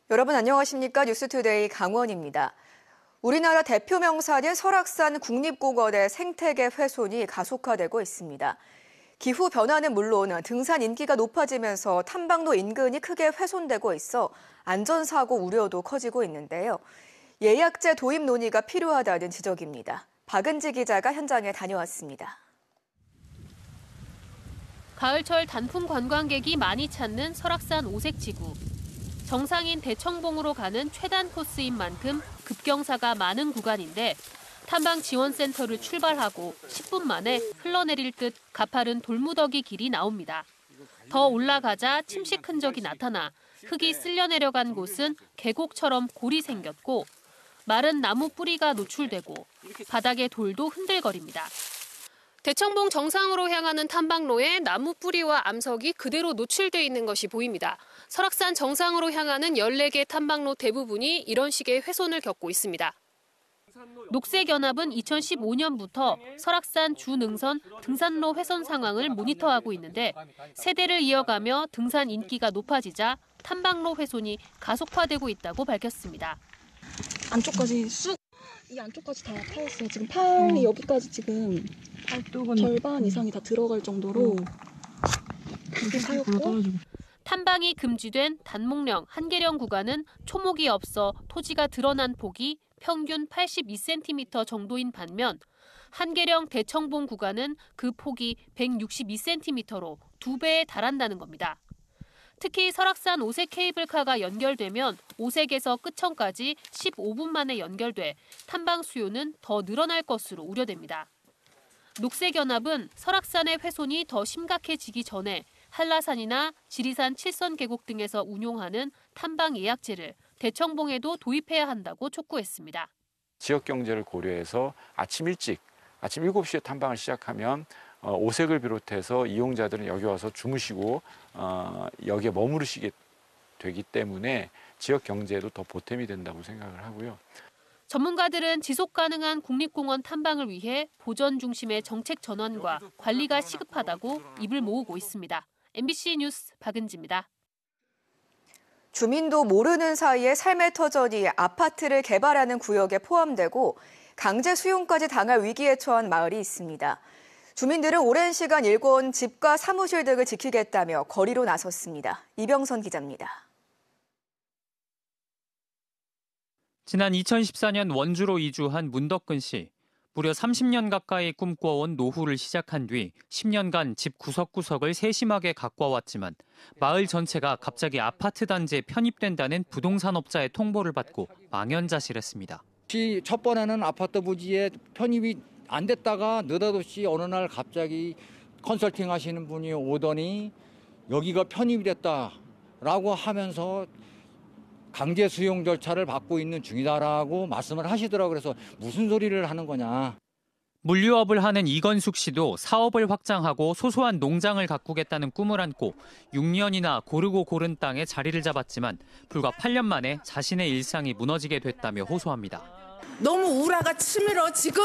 여러분 안녕하십니까? 뉴스투데이 강원입니다. 우리나라 대표 명산인 설악산 국립공원의 생태계 훼손이 가속화되고 있습니다. 기후 변화는 물론 등산 인기가 높아지면서 탐방로 인근이 크게 훼손되고 있어 안전사고 우려도 커지고 있는데요. 예약제 도입 논의가 필요하다는 지적입니다. 박은지 기자가 현장에 다녀왔습니다. 가을철 단풍 관광객이 많이 찾는 설악산 오색지구. 정상인 대청봉으로 가는 최단 코스인 만큼 급경사가 많은 구간인데 탐방 지원센터를 출발하고 10분 만에 흘러내릴 듯 가파른 돌무더기 길이 나옵니다. 더 올라가자 침식 흔적이 나타나 흙이 쓸려 내려간 곳은 계곡처럼 골이 생겼고 마른 나무 뿌리가 노출되고 바닥의 돌도 흔들거립니다. 대청봉 정상으로 향하는 탐방로에 나무 뿌리와 암석이 그대로 노출돼 있는 것이 보입니다. 설악산 정상으로 향하는 14개 탐방로 대부분이 이런 식의 훼손을 겪고 있습니다. 녹색연합은 2015년부터 설악산 주능선 등산로 훼손 상황을 모니터하고 있는데 세대를 이어가며 등산 인기가 높아지자 탐방로 훼손이 가속화되고 있다고 밝혔습니다. 안쪽까지 이 안쪽까지 다 파였어요. 지금 팔이 여기까지 지금 절반 이상이 다 들어갈 정도로 그게 파였고. 탐방이 금지된 단목령, 한계령 구간은 초목이 없어 토지가 드러난 폭이 평균 82cm 정도인 반면 한계령 대청봉 구간은 그 폭이 162cm로 2배에 달한다는 겁니다. 특히 설악산 오색 케이블카가 연결되면 오색에서 끝천까지 15분 만에 연결돼 탐방 수요는 더 늘어날 것으로 우려됩니다. 녹색연합은 설악산의 훼손이 더 심각해지기 전에 한라산이나 지리산 칠선 계곡 등에서 운용하는 탐방 예약제를 대청봉에도 도입해야 한다고 촉구했습니다. 지역 경제를 고려해서 아침 7시에 탐방을 시작하면 오색을 비롯해서 이용자들은 여기 와서 주무시고 여기에 머무르시게 되기 때문에 지역 경제에도 더 보탬이 된다고 생각을 하고요. 전문가들은 지속 가능한 국립공원 탐방을 위해 보전 중심의 정책 전환과 관리가 시급하다고 입을 모으고 있습니다. MBC 뉴스 박은지입니다. 주민도 모르는 사이에 삶의 터전이 아파트를 개발하는 구역에 포함되고 강제 수용까지 당할 위기에 처한 마을이 있습니다. 주민들은 오랜 시간 일궈온 집과 사무실 등을 지키겠다며 거리로 나섰습니다. 이병선 기자입니다. 지난 2014년 원주로 이주한 문덕근 씨. 무려 30년 가까이 꿈꿔온 노후를 시작한 뒤 10년간 집 구석구석을 세심하게 가꿔왔지만 마을 전체가 갑자기 아파트 단지에 편입된다는 부동산업자의 통보를 받고 망연자실했습니다. 첫 번에는 아파트 부지에 편입이 안 됐다가 느닷없이 어느 날 갑자기 컨설팅 하시는 분이 오더니 여기가 편입이 됐다라고 하면서 강제 수용 절차를 받고 있는 중이다라고 말씀을 하시더라고요. 그래서 무슨 소리를 하는 거냐. 물류업을 하는 이건숙 씨도 사업을 확장하고 소소한 농장을 가꾸겠다는 꿈을 안고 6년이나 고르고 고른 땅에 자리를 잡았지만 불과 8년 만에 자신의 일상이 무너지게 됐다며 호소합니다. 너무 우라가 치밀어 지금.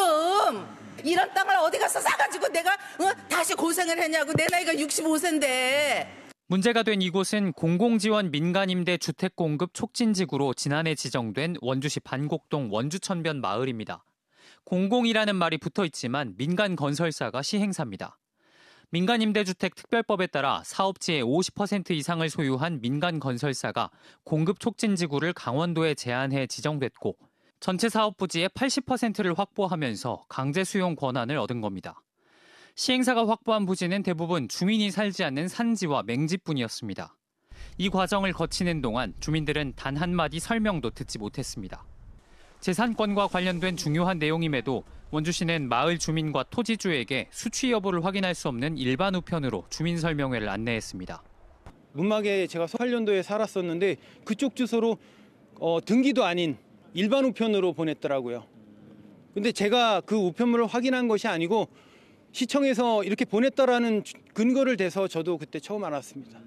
이런 땅을 어디 가서 사가지고 내가 다시 고생을 했냐고. 내 나이가 65세인데. 문제가 된 이곳은 공공지원 민간임대 주택 공급 촉진지구로 지난해 지정된 원주시 반곡동 원주천변 마을입니다. 공공이라는 말이 붙어 있지만 민간 건설사가 시행사입니다. 민간임대주택 특별법에 따라 사업지의 50% 이상을 소유한 민간 건설사가 공급 촉진지구를 강원도에 제한해 지정됐고 전체 사업 부지의 80%를 확보하면서 강제 수용 권한을 얻은 겁니다. 시행사가 확보한 부지는 대부분 주민이 살지 않는 산지와 맹지뿐이었습니다. 이 과정을 거치는 동안 주민들은 단 한마디 설명도 듣지 못했습니다. 재산권과 관련된 중요한 내용임에도 원주시는 마을 주민과 토지주에게 수취 여부를 확인할 수 없는 일반 우편으로 주민 설명회를 안내했습니다. 문막에 제가 8년도에 살았었는데 그쪽 주소로 등기도 아닌 일반 우편으로 보냈더라고요. 근데 제가 그 우편물을 확인한 것이 아니고 시청에서 이렇게 보냈다라는 근거를 대서 저도 그때 처음 알았습니다.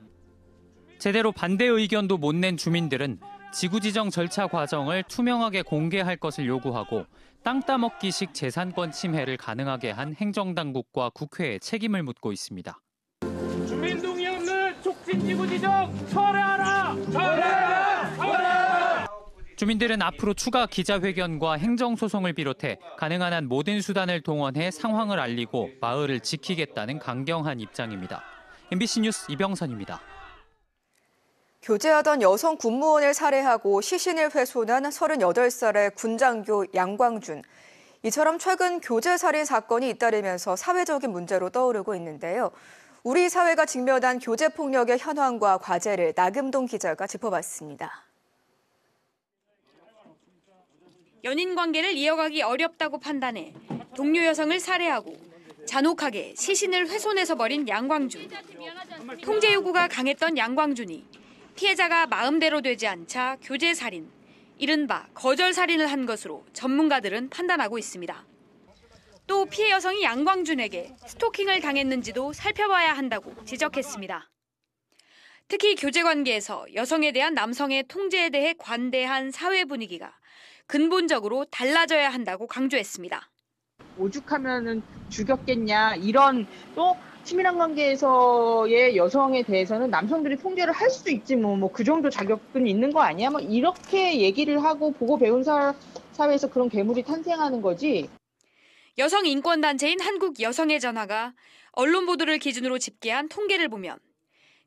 제대로 반대 의견도 못 낸 주민들은 지구 지정 절차 과정을 투명하게 공개할 것을 요구하고 땅 따먹기식 재산권 침해를 가능하게 한 행정당국과 국회에 책임을 묻고 있습니다. 주민 동의 없는 촉진지구 지정 철회하라! 철회하라! 철회하라! 주민들은 앞으로 추가 기자회견과 행정소송을 비롯해 가능한 한 모든 수단을 동원해 상황을 알리고 마을을 지키겠다는 강경한 입장입니다. MBC 뉴스 이병선입니다. 교제하던 여성 군무원을 살해하고 시신을 훼손한 38살의 군장교 양광준. 이처럼 최근 교제살인 사건이 잇따르면서 사회적인 문제로 떠오르고 있는데요. 우리 사회가 직면한 교제폭력의 현황과 과제를 나금동 기자가 짚어봤습니다. 연인 관계를 이어가기 어렵다고 판단해 동료 여성을 살해하고 잔혹하게 시신을 훼손해서 버린 양광준. 통제 요구가 강했던 양광준이 피해자가 마음대로 되지 않자 교제살인, 이른바 거절살인을 한 것으로 전문가들은 판단하고 있습니다. 또 피해 여성이 양광준에게 스토킹을 당했는지도 살펴봐야 한다고 지적했습니다. 특히 교제 관계에서 여성에 대한 남성의 통제에 대해 관대한 사회 분위기가 근본적으로 달라져야 한다고 강조했습니다. 오죽하면은 죽였겠냐, 이런 또 친밀한 관계에서의 여성에 대해서는 남성들이 통제를 할 수 있지 뭐 그 정도 자격은 있는 거 아니야? 뭐 이렇게 얘기를 하고 보고 배운 사회에서 그런 괴물이 탄생하는 거지. 여성 인권단체인 한국여성의 전화가 언론 보도를 기준으로 집계한 통계를 보면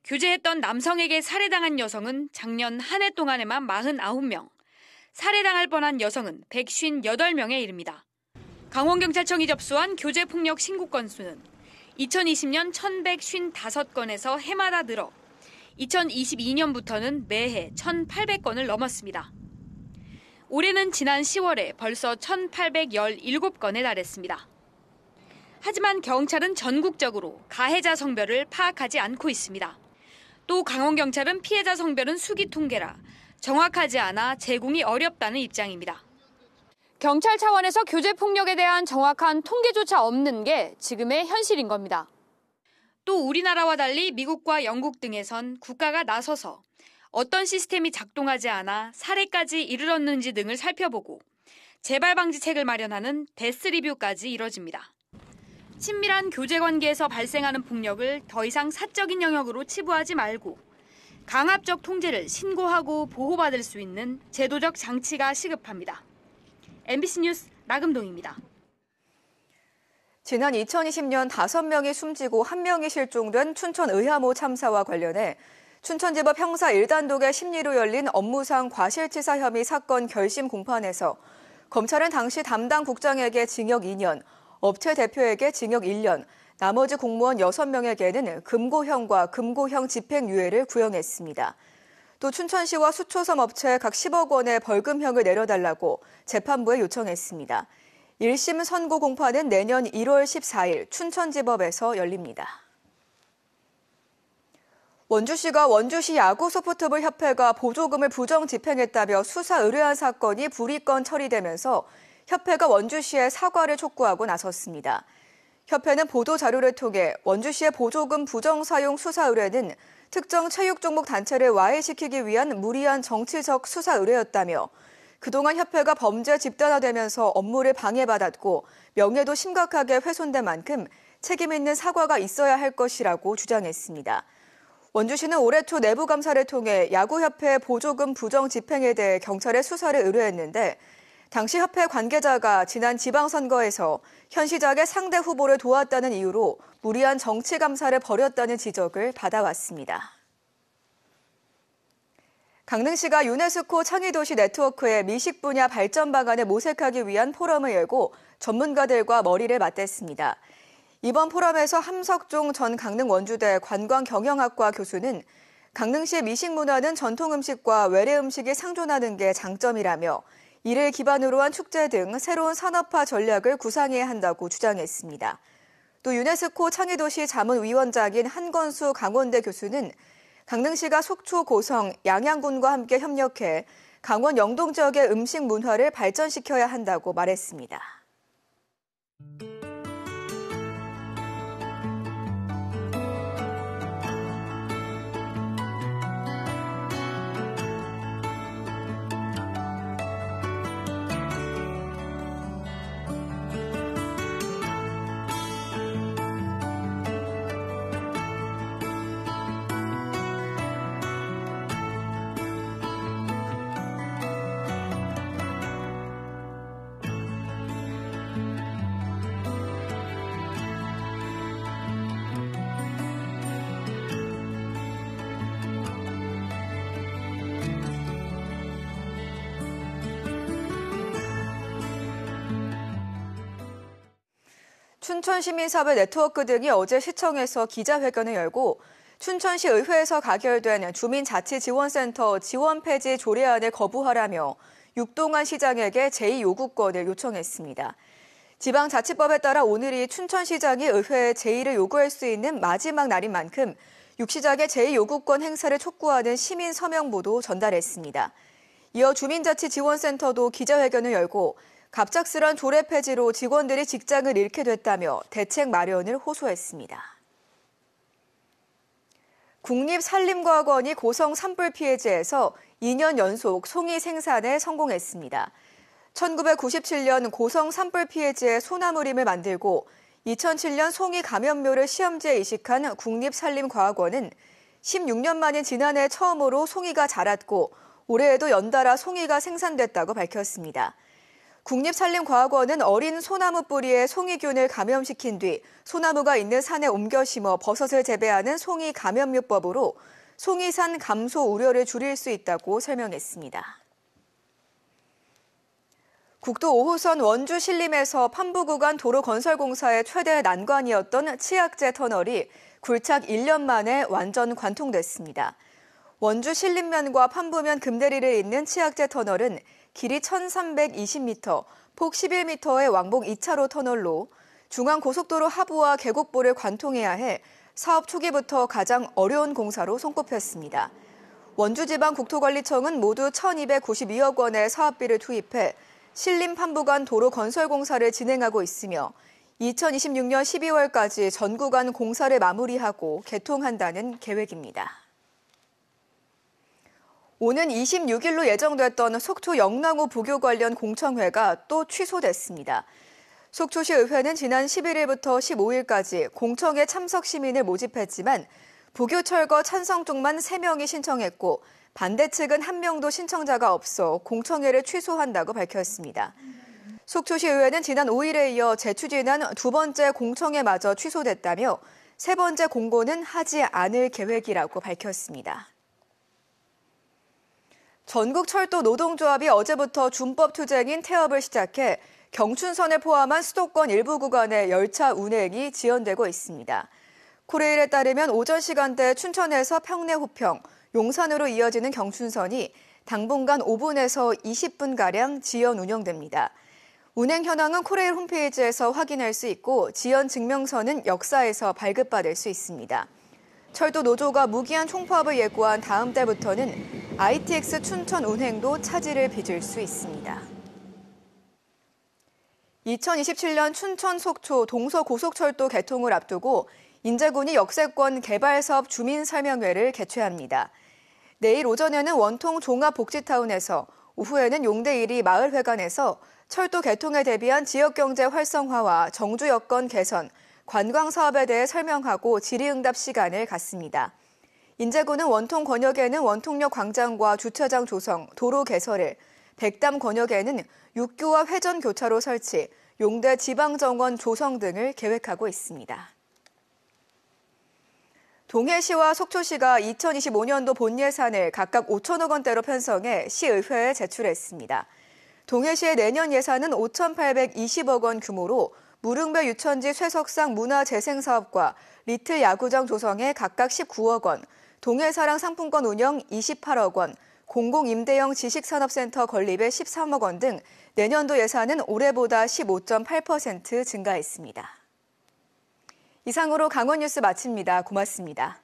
교제했던 남성에게 살해당한 여성은 작년 한 해 동안에만 49명, 살해당할 뻔한 여성은 158명에 이릅니다. 강원경찰청이 접수한 교제폭력 신고 건수는 2020년 1,155건에서 해마다 늘어 2022년부터는 매해 1,800건을 넘었습니다. 올해는 지난 10월에 벌써 1,817건에 달했습니다. 하지만 경찰은 전국적으로 가해자 성별을 파악하지 않고 있습니다. 또 강원경찰은 피해자 성별은 수기 통계라 정확하지 않아 제공이 어렵다는 입장입니다. 경찰 차원에서 교제폭력에 대한 정확한 통계조차 없는 게 지금의 현실인 겁니다. 또 우리나라와 달리 미국과 영국 등에선 국가가 나서서 어떤 시스템이 작동하지 않아 살해까지 이르렀는지 등을 살펴보고 재발 방지책을 마련하는 데스 리뷰까지 이뤄집니다. 친밀한 교제 관계에서 발생하는 폭력을 더 이상 사적인 영역으로 치부하지 말고 강압적 통제를 신고하고 보호받을 수 있는 제도적 장치가 시급합니다. MBC 뉴스 나금동입니다. 지난 2020년 5명이 숨지고 1명이 실종된 춘천 의하모 참사와 관련해 춘천지법 형사 1단독의 심리로 열린 업무상 과실치사 혐의 사건 결심 공판에서 검찰은 당시 담당 국장에게 징역 2년, 업체 대표에게 징역 1년, 나머지 공무원 6명에게는 금고형과 금고형 집행유예를 구형했습니다. 또 춘천시와 수초섬 업체에 각 10억 원의 벌금형을 내려달라고 재판부에 요청했습니다. 1심 선고 공판은 내년 1월 14일 춘천지법에서 열립니다. 원주시가 원주시 야구 소프트볼 협회가 보조금을 부정 집행했다며 수사 의뢰한 사건이 불이건 처리되면서 협회가 원주시에 사과를 촉구하고 나섰습니다. 협회는 보도자료를 통해 원주시의 보조금 부정 사용 수사 의뢰는 특정 체육 종목 단체를 와해시키기 위한 무리한 정치적 수사 의뢰였다며 그동안 협회가 범죄 집단화되면서 업무를 방해받았고 명예도 심각하게 훼손된 만큼 책임 있는 사과가 있어야 할 것이라고 주장했습니다. 원주시는 올해 초 내부 감사를 통해 야구협회 보조금 부정 집행에 대해 경찰에 수사를 의뢰했는데 당시 협회 관계자가 지난 지방선거에서 현 시장의 상대 후보를 도왔다는 이유로 무리한 정치 감사를 벌였다는 지적을 받아왔습니다. 강릉시가 유네스코 창의도시 네트워크의 미식 분야 발전 방안을 모색하기 위한 포럼을 열고 전문가들과 머리를 맞댔습니다. 이번 포럼에서 함석종 전 강릉 원주대 관광경영학과 교수는 강릉시의 미식 문화는 전통 음식과 외래 음식이 상존하는 게 장점이라며 이를 기반으로 한 축제 등 새로운 산업화 전략을 구상해야 한다고 주장했습니다. 또 유네스코 창의도시 자문위원장인 한건수 강원대 교수는 강릉시가 속초, 고성, 양양군과 함께 협력해 강원 영동 지역의 음식 문화를 발전시켜야 한다고 말했습니다. 춘천시민사회 네트워크 등이 어제 시청에서 기자회견을 열고 춘천시 의회에서 가결된 주민자치지원센터 지원 폐지 조례안을 거부하라며 육동환 시장에게 제2요구권을 요청했습니다. 지방자치법에 따라 오늘이 춘천시장이 의회에 제의를 요구할 수 있는 마지막 날인 만큼 육 시장의 제2요구권 행사를 촉구하는 시민 서명보도 전달했습니다. 이어 주민자치지원센터도 기자회견을 열고 갑작스런 조례 폐지로 직원들이 직장을 잃게 됐다며 대책 마련을 호소했습니다. 국립산림과학원이 고성 산불 피해지에서 2년 연속 송이 생산에 성공했습니다. 1997년 고성 산불 피해지의 소나무림을 만들고 2007년 송이 감염묘를 시험지에 이식한 국립산림과학원은 16년 만인 지난해 처음으로 송이가 자랐고 올해에도 연달아 송이가 생산됐다고 밝혔습니다. 국립산림과학원은 어린 소나무 뿌리에 송이균을 감염시킨 뒤 소나무가 있는 산에 옮겨 심어 버섯을 재배하는 송이 감염요법으로 송이산 감소 우려를 줄일 수 있다고 설명했습니다. 국도 5호선 원주 신림에서 판부 구간 도로 건설 공사의 최대 난관이었던 치악제 터널이 굴착 1년 만에 완전 관통됐습니다. 원주 신림면과 판부면 금대리를 잇는 치악제 터널은 길이 1,320m, 폭 11m의 왕복 2차로 터널로 중앙고속도로 하부와 계곡보를 관통해야 해 사업 초기부터 가장 어려운 공사로 손꼽혔습니다. 원주지방국토관리청은 모두 1,292억 원의 사업비를 투입해 신림 판부간 도로 건설 공사를 진행하고 있으며 2026년 12월까지 전 구간 공사를 마무리하고 개통한다는 계획입니다. 오는 26일로 예정됐던 속초 영랑호 부교 관련 공청회가 또 취소됐습니다. 속초시 의회는 지난 11일부터 15일까지 공청회 참석 시민을 모집했지만 부교 철거 찬성 쪽만 3명이 신청했고 반대 측은 1명도 신청자가 없어 공청회를 취소한다고 밝혔습니다. 속초시 의회는 지난 5일에 이어 재추진한 두 번째 공청회마저 취소됐다며 세 번째 공고는 하지 않을 계획이라고 밝혔습니다. 전국철도 노동조합이 어제부터 준법 투쟁인 태업을 시작해 경춘선을 포함한 수도권 일부 구간의 열차 운행이 지연되고 있습니다. 코레일에 따르면 오전 시간대 춘천에서 평내 후평, 용산으로 이어지는 경춘선이 당분간 5분에서 20분가량 지연 운영됩니다. 운행 현황은 코레일 홈페이지에서 확인할 수 있고 지연 증명서는 역사에서 발급받을 수 있습니다. 철도 노조가 무기한 총파업을 예고한 다음 달부터는 ITX 춘천 운행도 차질을 빚을 수 있습니다. 2027년 춘천 속초 동서고속철도 개통을 앞두고 인제군이 역세권 개발사업 주민설명회를 개최합니다. 내일 오전에는 원통 종합복지타운에서, 오후에는 용대 1위 마을회관에서 철도 개통에 대비한 지역경제 활성화와 정주 여건 개선, 관광사업에 대해 설명하고 질의응답 시간을 갖습니다. 인제군은 원통 권역에는 원통역 광장과 주차장 조성, 도로 개설을, 백담 권역에는 육교와 회전 교차로 설치, 용대 지방정원 조성 등을 계획하고 있습니다. 동해시와 속초시가 2025년도 본 예산을 각각 5천억 원대로 편성해 시의회에 제출했습니다. 동해시의 내년 예산은 5,820억 원 규모로 무릉배 유천지 쇠석상 문화재생사업과 리틀 야구장 조성에 각각 19억 원, 동해사랑 상품권 운영 28억 원, 공공임대형 지식산업센터 건립에 13억 원 등 내년도 예산은 올해보다 15.8% 증가했습니다. 이상으로 강원 뉴스 마칩니다. 고맙습니다.